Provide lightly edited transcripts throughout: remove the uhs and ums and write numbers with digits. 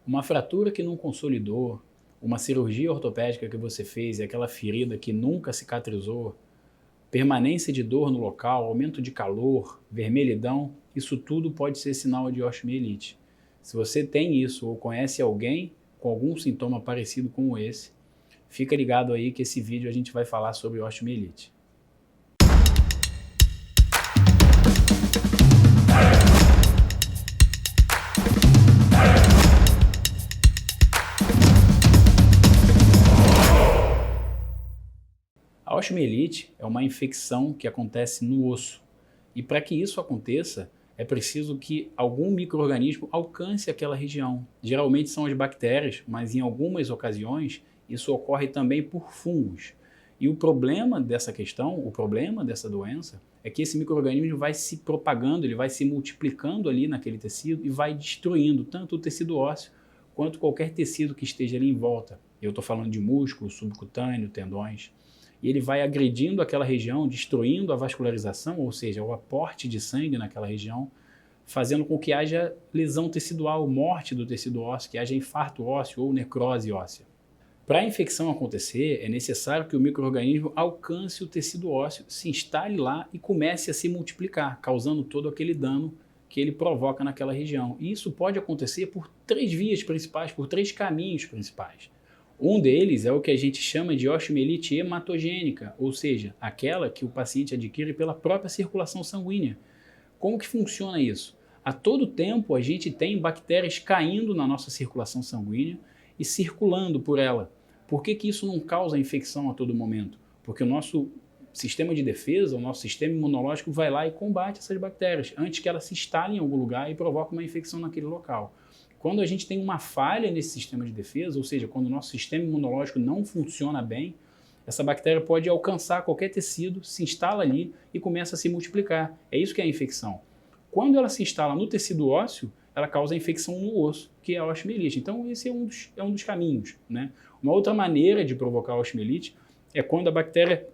Uma fratura que não consolidou, uma cirurgia ortopédica que você fez e aquela ferida que nunca cicatrizou, permanência de dor no local, aumento de calor, vermelhidão, isso tudo pode ser sinal de osteomielite. Se você tem isso ou conhece alguém com algum sintoma parecido com esse, fica ligado aí que esse vídeo a gente vai falar sobre osteomielite. A osteomielite é uma infecção que acontece no osso. E para que isso aconteça, é preciso que algum micro-organismo alcance aquela região. Geralmente são as bactérias, mas em algumas ocasiões isso ocorre também por fungos. E o problema dessa questão, o problema dessa doença, é que esse micro-organismo vai se propagando, ele vai se multiplicando ali naquele tecido e vai destruindo tanto o tecido ósseo quanto qualquer tecido que esteja ali em volta. Eu estou falando de músculo, subcutâneo, tendões. E ele vai agredindo aquela região, destruindo a vascularização, ou seja, o aporte de sangue naquela região, fazendo com que haja lesão tecidual, morte do tecido ósseo, que haja infarto ósseo ou necrose óssea. Para a infecção acontecer, é necessário que o micro-organismo alcance o tecido ósseo, se instale lá e comece a se multiplicar, causando todo aquele dano que ele provoca naquela região. E isso pode acontecer por três vias principais, por três caminhos principais. Um deles é o que a gente chama de osteomielite hematogênica, ou seja, aquela que o paciente adquire pela própria circulação sanguínea. Como que funciona isso? A todo tempo a gente tem bactérias caindo na nossa circulação sanguínea e circulando por ela. Por que que isso não causa infecção a todo momento? Porque o nosso sistema de defesa, o nosso sistema imunológico vai lá e combate essas bactérias antes que elas se instalem em algum lugar e provoquem uma infecção naquele local. Quando a gente tem uma falha nesse sistema de defesa, ou seja, quando o nosso sistema imunológico não funciona bem, essa bactéria pode alcançar qualquer tecido, se instala ali e começa a se multiplicar. É isso que é a infecção. Quando ela se instala no tecido ósseo, ela causa infecção no osso, que é a osteomielite. Então, esse é um dos caminhos, né? Uma outra maneira de provocar a osteomielite é quando a bactéria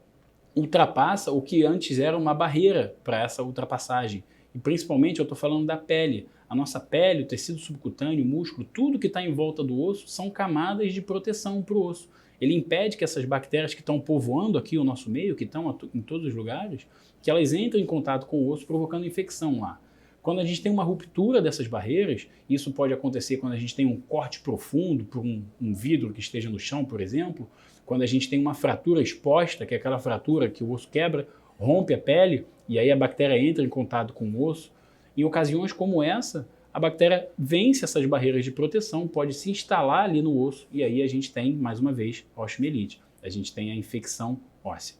ultrapassa o que antes era uma barreira para essa ultrapassagem. E principalmente eu estou falando da pele. A nossa pele, o tecido subcutâneo, o músculo, tudo que está em volta do osso são camadas de proteção para o osso. Ele impede que essas bactérias que estão povoando aqui o nosso meio, que estão em todos os lugares, que elas entrem em contato com o osso, provocando infecção lá. Quando a gente tem uma ruptura dessas barreiras, isso pode acontecer quando a gente tem um corte profundo por um vidro que esteja no chão, por exemplo, quando a gente tem uma fratura exposta, que é aquela fratura que o osso quebra, rompe a pele e aí a bactéria entra em contato com o osso. Em ocasiões como essa, a bactéria vence essas barreiras de proteção, pode se instalar ali no osso e aí a gente tem, mais uma vez, a osteomielite. A gente tem a infecção óssea.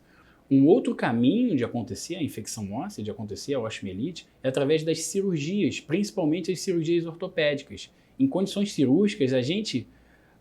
Um outro caminho de acontecer a infecção óssea, de acontecer a osteomielite, é através das cirurgias, principalmente as cirurgias ortopédicas. Em condições cirúrgicas, a gente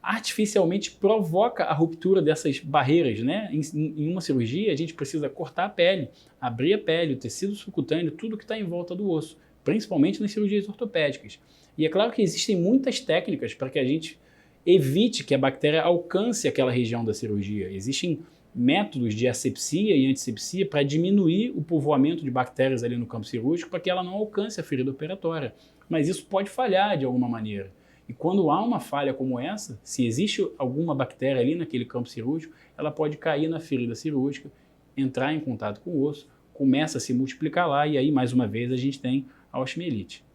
artificialmente provoca a ruptura dessas barreiras, né? Em uma cirurgia, a gente precisa cortar a pele, abrir a pele, o tecido subcutâneo, tudo que está em volta do osso, principalmente nas cirurgias ortopédicas. E é claro que existem muitas técnicas para que a gente evite que a bactéria alcance aquela região da cirurgia. Existem métodos de asepsia e antisepsia para diminuir o povoamento de bactérias ali no campo cirúrgico para que ela não alcance a ferida operatória. Mas isso pode falhar de alguma maneira. E quando há uma falha como essa, se existe alguma bactéria ali naquele campo cirúrgico, ela pode cair na ferida cirúrgica, entrar em contato com o osso, começa a se multiplicar lá e aí, mais uma vez, a gente tem a osteomielite.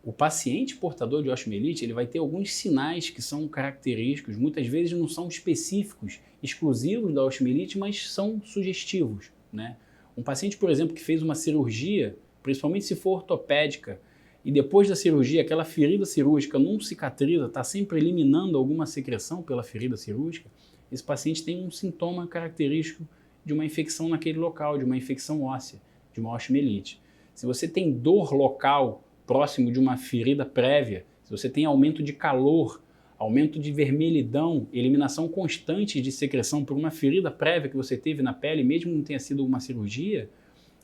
O paciente portador de osteomielite, ele vai ter alguns sinais que são característicos, muitas vezes não são específicos, exclusivos da osteomielite, mas são sugestivos, né? Um paciente, por exemplo, que fez uma cirurgia, principalmente se for ortopédica, e depois da cirurgia, aquela ferida cirúrgica não cicatriza, está sempre eliminando alguma secreção pela ferida cirúrgica, esse paciente tem um sintoma característico de uma infecção naquele local, de uma infecção óssea, de uma osteomielite. Se você tem dor local próximo de uma ferida prévia, se você tem aumento de calor, aumento de vermelhidão, eliminação constante de secreção por uma ferida prévia que você teve na pele, mesmo não tenha sido uma cirurgia,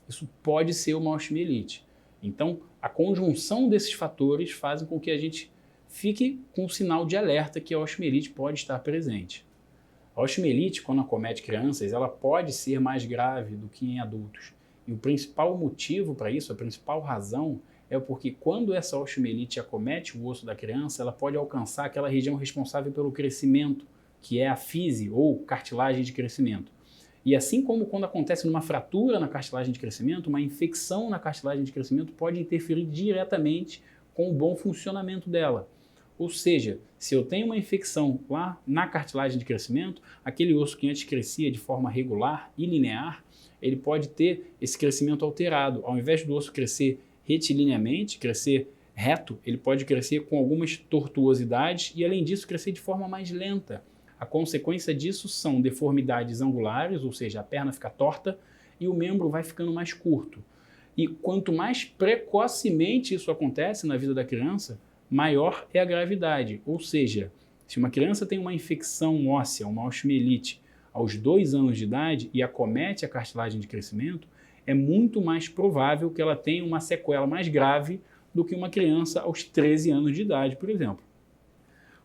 isso pode ser uma osteomielite. Então, a conjunção desses fatores fazem com que a gente fique com um sinal de alerta que a osteomielite pode estar presente. A osteomielite, quando acomete crianças, ela pode ser mais grave do que em adultos. E o principal motivo para isso, a principal razão, é porque quando essa osteomielite acomete o osso da criança, ela pode alcançar aquela região responsável pelo crescimento, que é a fise ou cartilagem de crescimento. E assim como quando acontece uma fratura na cartilagem de crescimento, uma infecção na cartilagem de crescimento pode interferir diretamente com o bom funcionamento dela. Ou seja, se eu tenho uma infecção lá na cartilagem de crescimento, aquele osso que antes crescia de forma regular e linear, ele pode ter esse crescimento alterado. Ao invés do osso crescer retilineamente, crescer reto, ele pode crescer com algumas tortuosidades e, além disso, crescer de forma mais lenta. A consequência disso são deformidades angulares, ou seja, a perna fica torta e o membro vai ficando mais curto. E quanto mais precocemente isso acontece na vida da criança, maior é a gravidade. Ou seja, se uma criança tem uma infecção óssea, uma osteomielite, aos 2 anos de idade e acomete a cartilagem de crescimento, é muito mais provável que ela tenha uma sequela mais grave do que uma criança aos 13 anos de idade, por exemplo.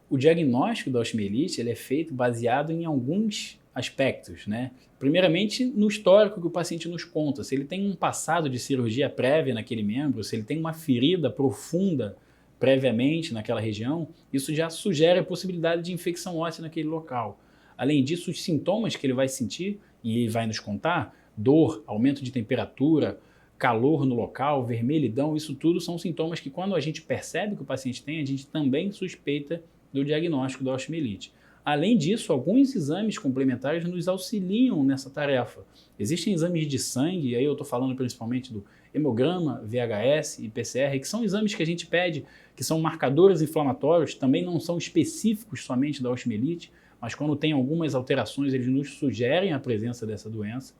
O diagnóstico da osteomielite ele é feito baseado em alguns aspectos, né? Primeiramente, no histórico que o paciente nos conta. Se ele tem um passado de cirurgia prévia naquele membro, se ele tem uma ferida profunda previamente naquela região, isso já sugere a possibilidade de infecção óssea naquele local. Além disso, os sintomas que ele vai sentir, e ele vai nos contar, dor, aumento de temperatura, calor no local, vermelhidão, isso tudo são sintomas que quando a gente percebe que o paciente tem, a gente também suspeita do diagnóstico da osteomielite. Além disso, alguns exames complementares nos auxiliam nessa tarefa. Existem exames de sangue, e aí eu estou falando principalmente do hemograma, VHS e PCR, que são exames que a gente pede, que são marcadores inflamatórios, também não são específicos somente da osteomielite, mas quando tem algumas alterações, eles nos sugerem a presença dessa doença.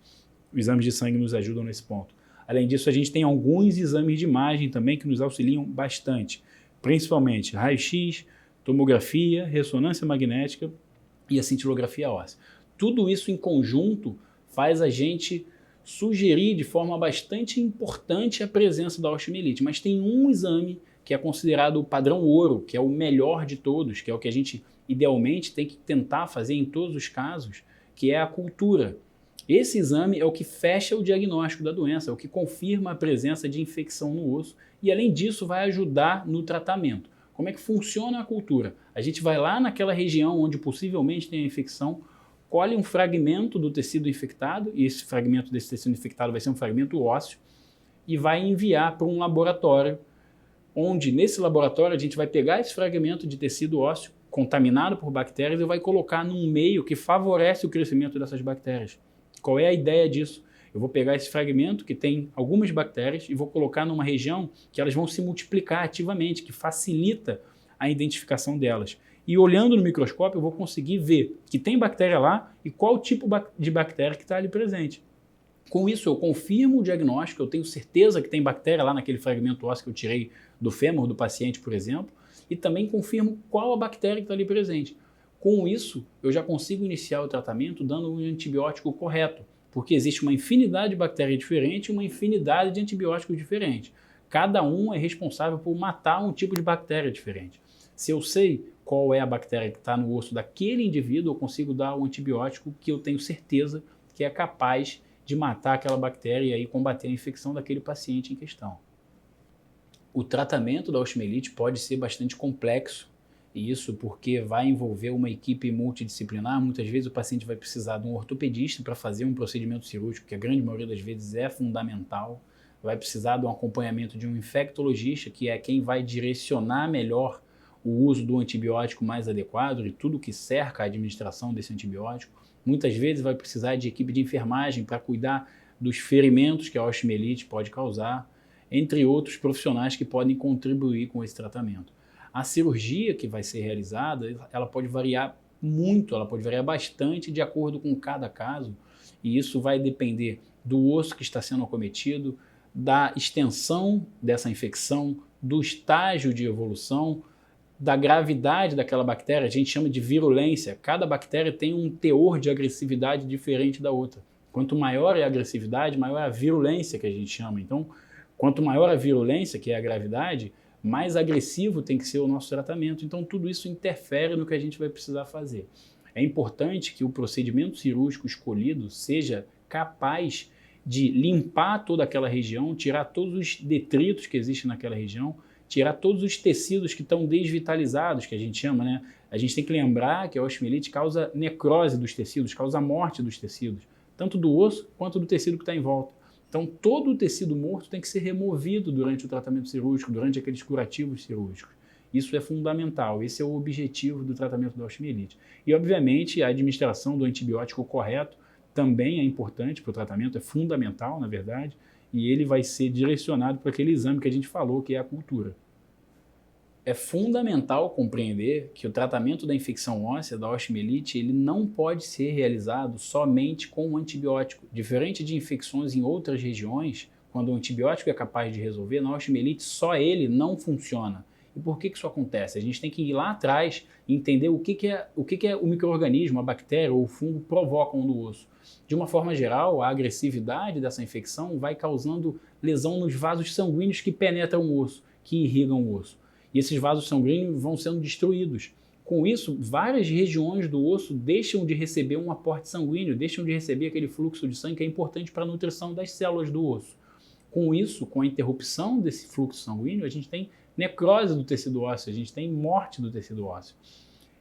Os exames de sangue nos ajudam nesse ponto. Além disso, a gente tem alguns exames de imagem também que nos auxiliam bastante, principalmente raio-x, tomografia, ressonância magnética e a cintilografia óssea. Tudo isso em conjunto faz a gente sugerir de forma bastante importante a presença da osteomielite, mas tem um exame que é considerado o padrão ouro, que é o melhor de todos, que é o que a gente idealmente tem que tentar fazer em todos os casos, que é a cultura. Esse exame é o que fecha o diagnóstico da doença, é o que confirma a presença de infecção no osso e, além disso, vai ajudar no tratamento. Como é que funciona a cultura? A gente vai lá naquela região onde possivelmente tem a infecção, colhe um fragmento do tecido infectado, e esse fragmento desse tecido infectado vai ser um fragmento ósseo, e vai enviar para um laboratório, onde nesse laboratório a gente vai pegar esse fragmento de tecido ósseo contaminado por bactérias e vai colocar num meio que favorece o crescimento dessas bactérias. Qual é a ideia disso? Eu vou pegar esse fragmento que tem algumas bactérias e vou colocar numa região que elas vão se multiplicar ativamente, que facilita a identificação delas. E olhando no microscópio eu vou conseguir ver que tem bactéria lá e qual tipo de bactéria que está ali presente. Com isso eu confirmo o diagnóstico, eu tenho certeza que tem bactéria lá naquele fragmento ósseo que eu tirei do fêmur do paciente, por exemplo, e também confirmo qual a bactéria que está ali presente. Com isso, eu já consigo iniciar o tratamento dando um antibiótico correto, porque existe uma infinidade de bactérias diferentes e uma infinidade de antibióticos diferentes. Cada um é responsável por matar um tipo de bactéria diferente. Se eu sei qual é a bactéria que está no osso daquele indivíduo, eu consigo dar um antibiótico que eu tenho certeza que é capaz de matar aquela bactéria e aí combater a infecção daquele paciente em questão. O tratamento da osteomielite pode ser bastante complexo, e isso porque vai envolver uma equipe multidisciplinar. Muitas vezes o paciente vai precisar de um ortopedista para fazer um procedimento cirúrgico, que a grande maioria das vezes é fundamental. Vai precisar de um acompanhamento de um infectologista, que é quem vai direcionar melhor o uso do antibiótico mais adequado e tudo que cerca a administração desse antibiótico. Muitas vezes vai precisar de equipe de enfermagem para cuidar dos ferimentos que a osteomielite pode causar, entre outros profissionais que podem contribuir com esse tratamento. A cirurgia que vai ser realizada, ela pode variar muito, ela pode variar bastante de acordo com cada caso, e isso vai depender do osso que está sendo acometido, da extensão dessa infecção, do estágio de evolução, da gravidade daquela bactéria. A gente chama de virulência. Cada bactéria tem um teor de agressividade diferente da outra. Quanto maior é a agressividade, maior é a virulência que a gente chama. Então, quanto maior a virulência, que é a gravidade, mais agressivo tem que ser o nosso tratamento. Então, tudo isso interfere no que a gente vai precisar fazer. É importante que o procedimento cirúrgico escolhido seja capaz de limpar toda aquela região, tirar todos os detritos que existem naquela região, tirar todos os tecidos que estão desvitalizados, que a gente chama, né? A gente tem que lembrar que a osteomielite causa necrose dos tecidos, causa morte dos tecidos, tanto do osso quanto do tecido que está em volta. Então, todo o tecido morto tem que ser removido durante o tratamento cirúrgico, durante aqueles curativos cirúrgicos. Isso é fundamental, esse é o objetivo do tratamento da osteomielite. E, obviamente, a administração do antibiótico correto também é importante para o tratamento, é fundamental, na verdade, e ele vai ser direcionado para aquele exame que a gente falou, que é a cultura. É fundamental compreender que o tratamento da infecção óssea, da osteomielite, ele não pode ser realizado somente com um antibiótico. Diferente de infecções em outras regiões, quando o antibiótico é capaz de resolver, na osteomielite só ele não funciona. E por que isso acontece? A gente tem que ir lá atrás e entender o que o micro-organismo, a bactéria ou o fungo provocam no osso. De uma forma geral, a agressividade dessa infecção vai causando lesão nos vasos sanguíneos que penetram o osso, que irrigam o osso. E esses vasos sanguíneos vão sendo destruídos. Com isso, várias regiões do osso deixam de receber um aporte sanguíneo, deixam de receber aquele fluxo de sangue que é importante para a nutrição das células do osso. Com isso, com a interrupção desse fluxo sanguíneo, a gente tem necrose do tecido ósseo, a gente tem morte do tecido ósseo.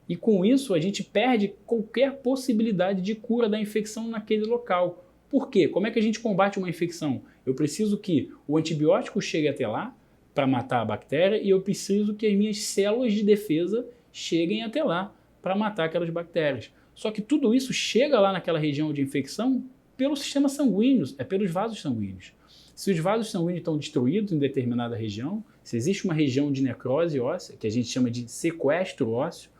E com isso, a gente perde qualquer possibilidade de cura da infecção naquele local. Por quê? Como é que a gente combate uma infecção? Eu preciso que o antibiótico chegue até lá, para matar a bactéria, e eu preciso que as minhas células de defesa cheguem até lá para matar aquelas bactérias. Só que tudo isso chega lá naquela região de infecção pelo sistema sanguíneo, é pelos vasos sanguíneos. Se os vasos sanguíneos estão destruídos em determinada região, se existe uma região de necrose óssea, que a gente chama de sequestro ósseo,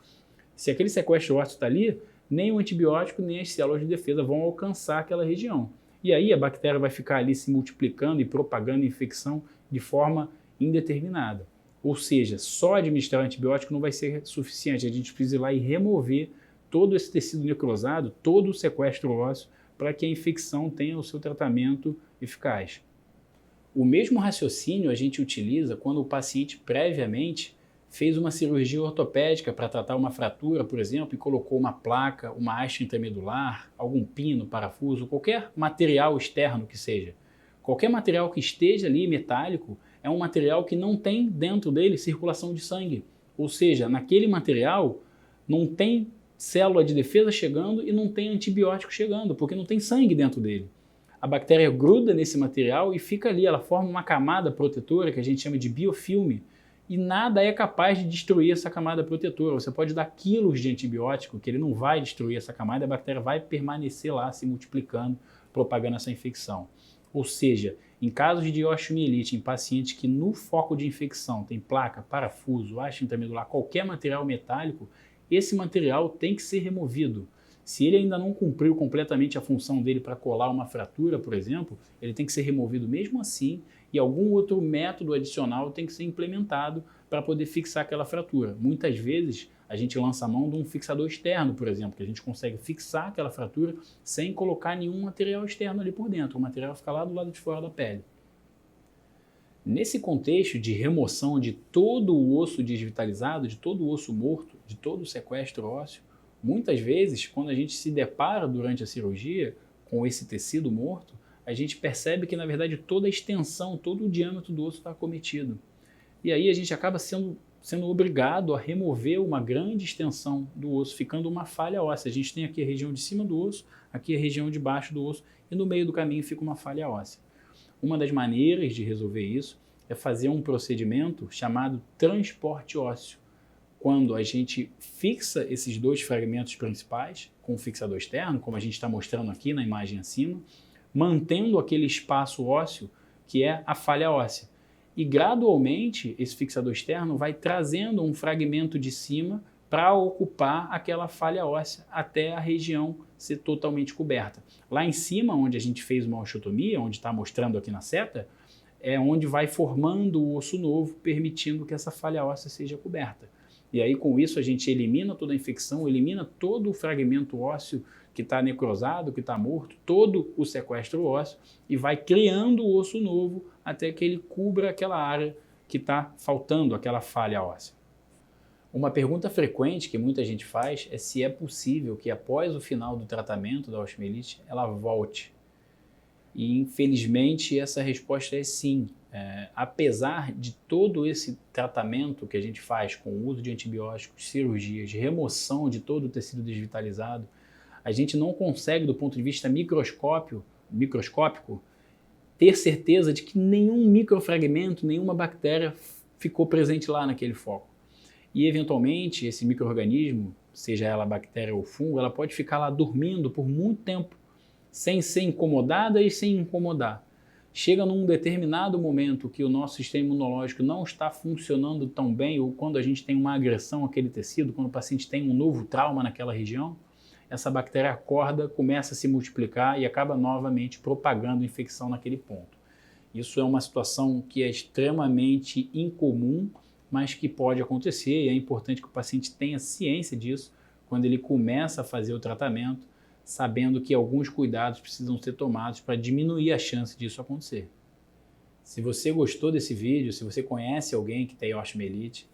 se aquele sequestro ósseo está ali, nem o antibiótico nem as células de defesa vão alcançar aquela região. E aí a bactéria vai ficar ali se multiplicando e propagando infecção de forma indeterminada. Ou seja, só administrar antibiótico não vai ser suficiente, a gente precisa ir lá e remover todo esse tecido necrosado, todo o sequestro ósseo, para que a infecção tenha o seu tratamento eficaz. O mesmo raciocínio a gente utiliza quando o paciente previamente fez uma cirurgia ortopédica para tratar uma fratura, por exemplo, e colocou uma placa, uma haste intramedular, algum pino, parafuso, qualquer material externo que seja. Qualquer material que esteja ali metálico é um material que não tem dentro dele circulação de sangue. Ou seja, naquele material não tem célula de defesa chegando e não tem antibiótico chegando, porque não tem sangue dentro dele. A bactéria gruda nesse material e fica ali, ela forma uma camada protetora que a gente chama de biofilme, e nada é capaz de destruir essa camada protetora. Você pode dar quilos de antibiótico, que ele não vai destruir essa camada, a bactéria vai permanecer lá se multiplicando, propagando essa infecção. Ou seja, em casos de osteomielite, em pacientes que no foco de infecção tem placa, parafuso, haste intramedular, qualquer material metálico, esse material tem que ser removido. Se ele ainda não cumpriu completamente a função dele para colar uma fratura, por exemplo, ele tem que ser removido mesmo assim e algum outro método adicional tem que ser implementado para poder fixar aquela fratura. Muitas vezes a gente lança a mão de um fixador externo, por exemplo, que a gente consegue fixar aquela fratura sem colocar nenhum material externo ali por dentro. O material fica lá do lado de fora da pele. Nesse contexto de remoção de todo o osso desvitalizado, de todo o osso morto, de todo o sequestro ósseo, muitas vezes, quando a gente se depara durante a cirurgia com esse tecido morto, a gente percebe que, na verdade, toda a extensão, todo o diâmetro do osso está acometido. E aí a gente acaba sendo obrigado a remover uma grande extensão do osso, ficando uma falha óssea. A gente tem aqui a região de cima do osso, aqui a região de baixo do osso, e no meio do caminho fica uma falha óssea. Uma das maneiras de resolver isso é fazer um procedimento chamado transporte ósseo, quando a gente fixa esses dois fragmentos principais com um fixador externo, como a gente está mostrando aqui na imagem acima, mantendo aquele espaço ósseo que é a falha óssea. E gradualmente esse fixador externo vai trazendo um fragmento de cima para ocupar aquela falha óssea até a região ser totalmente coberta. Lá em cima, onde a gente fez uma osteotomia, onde está mostrando aqui na seta, é onde vai formando o osso novo, permitindo que essa falha óssea seja coberta. E aí, com isso, a gente elimina toda a infecção, elimina todo o fragmento ósseo que está necrosado, que está morto, todo o sequestro ósseo, e vai criando o osso novo até que ele cubra aquela área que está faltando, aquela falha óssea. Uma pergunta frequente que muita gente faz é se é possível que após o final do tratamento da osteomielite ela volte. E, infelizmente, essa resposta é sim. Apesar de todo esse tratamento que a gente faz com o uso de antibióticos, cirurgias, remoção de todo o tecido desvitalizado, a gente não consegue, do ponto de vista microscópico, ter certeza de que nenhum microfragmento, nenhuma bactéria ficou presente lá naquele foco. E, eventualmente, esse micro-organismo, seja ela bactéria ou fungo, ela pode ficar lá dormindo por muito tempo, sem ser incomodada e sem incomodar. Chega num determinado momento que o nosso sistema imunológico não está funcionando tão bem, ou quando a gente tem uma agressão àquele tecido, quando o paciente tem um novo trauma naquela região, essa bactéria acorda, começa a se multiplicar e acaba novamente propagando infecção naquele ponto. Isso é uma situação que é extremamente incomum, mas que pode acontecer, e é importante que o paciente tenha ciência disso quando ele começa a fazer o tratamento, sabendo que alguns cuidados precisam ser tomados para diminuir a chance disso acontecer. Se você gostou desse vídeo, se você conhece alguém que tem osteomielite,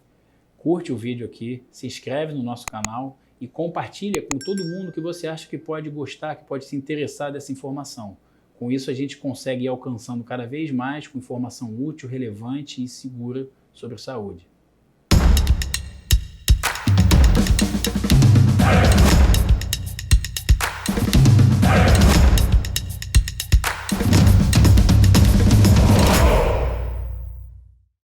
curte o vídeo aqui, se inscreve no nosso canal e compartilha com todo mundo que você acha que pode gostar, que pode se interessar dessa informação. Com isso a gente consegue ir alcançando cada vez mais com informação útil, relevante e segura sobre saúde.